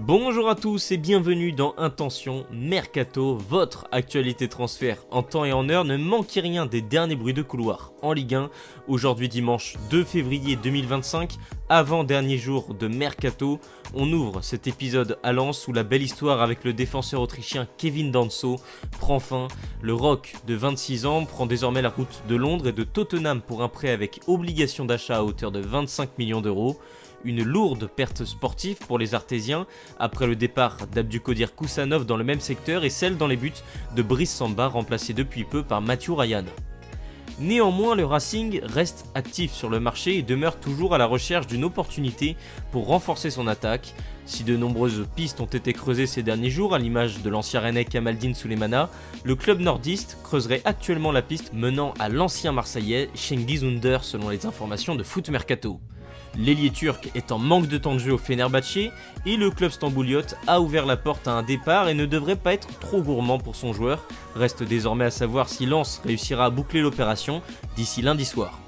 Bonjour à tous et bienvenue dans Intention Mercato, votre actualité transfert en temps et en heure. Ne manquez rien des derniers bruits de couloir en Ligue 1. Aujourd'hui dimanche 2 février 2025, avant-dernier jour de Mercato. On ouvre cet épisode à Lens où la belle histoire avec le défenseur autrichien Kevin Danso prend fin. Le Rock de 26 ans prend désormais la route de Londres et de Tottenham pour un prêt avec obligation d'achat à hauteur de 25 millions d'euros. Une lourde perte sportive pour les Artésiens après le départ d'Abdukodir Kusanov dans le même secteur et celle dans les buts de Brice Samba remplacé depuis peu par Mathieu Ryan. Néanmoins, le Racing reste actif sur le marché et demeure toujours à la recherche d'une opportunité pour renforcer son attaque. Si de nombreuses pistes ont été creusées ces derniers jours, à l'image de l'ancien Rennais Kamaldine Soulemana, le club nordiste creuserait actuellement la piste menant à l'ancien Marseillais Cengiz Ünder selon les informations de Foot Mercato. L'ailier turc est en manque de temps de jeu au Fenerbahçe et le club stambouliote a ouvert la porte à un départ et ne devrait pas être trop gourmand pour son joueur. Reste désormais à savoir si Lens réussira à boucler l'opération d'ici lundi soir.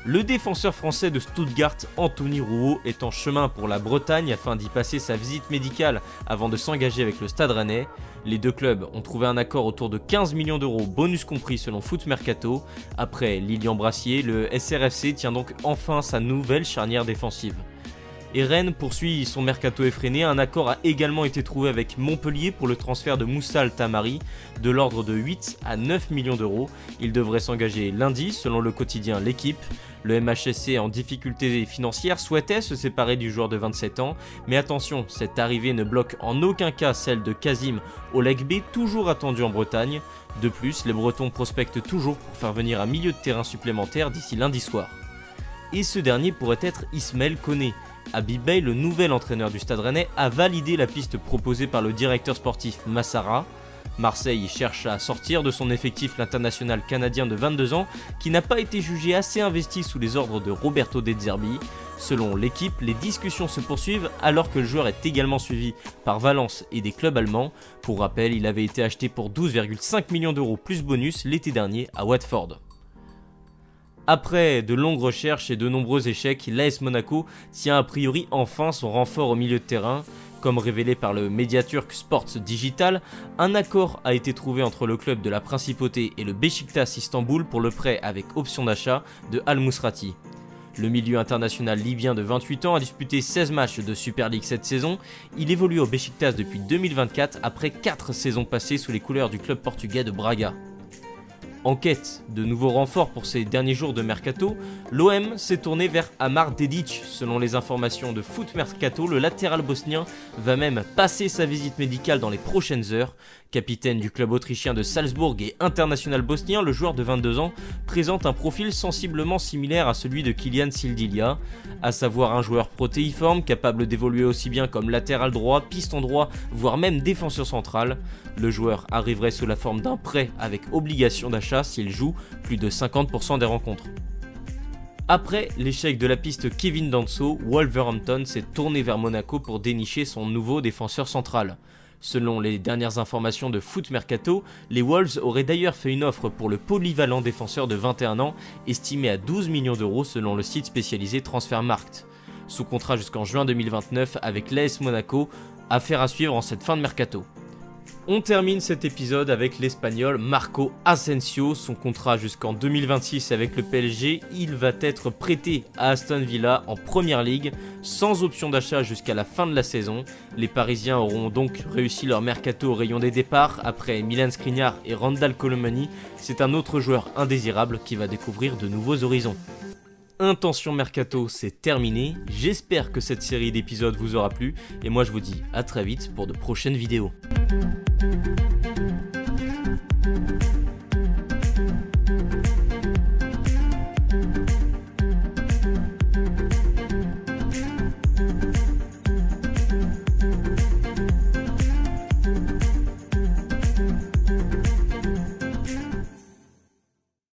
Le défenseur français de Stuttgart, Anthony Rouault, est en chemin pour la Bretagne afin d'y passer sa visite médicale avant de s'engager avec le Stade Rennais. Les deux clubs ont trouvé un accord autour de 15 millions d'euros, bonus compris selon Foot Mercato. Après Lilian Brassier, le SRFC tient donc enfin sa nouvelle charnière défensive. Et Rennes poursuit son mercato effréné. Un accord a également été trouvé avec Montpellier pour le transfert de Moussa Al-Tamari de l'ordre de 8 à 9 millions d'euros. Il devrait s'engager lundi selon le quotidien L'Équipe. Le MHSC en difficulté financière souhaitait se séparer du joueur de 27 ans. Mais attention, cette arrivée ne bloque en aucun cas celle de Kazim Olegbe, toujours attendu en Bretagne. De plus, les Bretons prospectent toujours pour faire venir un milieu de terrain supplémentaire d'ici lundi soir. Et ce dernier pourrait être Ismaël Koné. Habib Beye, le nouvel entraîneur du Stade Rennais, a validé la piste proposée par le directeur sportif Massara. Marseille cherche à sortir de son effectif l'international canadien de 22 ans qui n'a pas été jugé assez investi sous les ordres de Roberto De Zerbi. Selon L'Équipe, les discussions se poursuivent alors que le joueur est également suivi par Valence et des clubs allemands. Pour rappel, il avait été acheté pour 12,5 millions d'euros plus bonus l'été dernier à Watford. Après de longues recherches et de nombreux échecs, l'AS Monaco tient a priori enfin son renfort au milieu de terrain. Comme révélé par le média turc Sports Digital, un accord a été trouvé entre le club de la Principauté et le Beşiktaş Istanbul pour le prêt avec option d'achat de Al Musrati. Le milieu international libyen de 28 ans a disputé 16 matchs de Super League cette saison. Il évolue au Beşiktaş depuis 2024 après 4 saisons passées sous les couleurs du club portugais de Braga. En quête de nouveaux renforts pour ces derniers jours de Mercato, l'OM s'est tourné vers Amar Dedić. Selon les informations de Foot Mercato, le latéral bosnien va même passer sa visite médicale dans les prochaines heures. Capitaine du club autrichien de Salzbourg et international bosnien, le joueur de 22 ans présente un profil sensiblement similaire à celui de Kylian Sildilia, à savoir un joueur protéiforme capable d'évoluer aussi bien comme latéral droit, piston droit, voire même défenseur central. Le joueur arriverait sous la forme d'un prêt avec obligation d'achat s'il joue plus de 50% des rencontres. Après l'échec de la piste Kevin Danso, Wolverhampton s'est tourné vers Monaco pour dénicher son nouveau défenseur central. Selon les dernières informations de Foot Mercato, les Wolves auraient d'ailleurs fait une offre pour le polyvalent défenseur de 21 ans, estimé à 12 millions d'euros selon le site spécialisé Transfermarkt. Sous contrat jusqu'en juin 2029 avec l'AS Monaco, affaire à suivre en cette fin de Mercato. On termine cet épisode avec l'Espagnol Marco Asensio. Son contrat jusqu'en 2026 avec le PSG, il va être prêté à Aston Villa en Première Ligue, sans option d'achat jusqu'à la fin de la saison. Les Parisiens auront donc réussi leur mercato au rayon des départs. Après Milan Skriniar et Randal Colomani, c'est un autre joueur indésirable qui va découvrir de nouveaux horizons. Intention Mercato, c'est terminé. J'espère que cette série d'épisodes vous aura plu et moi je vous dis à très vite pour de prochaines vidéos.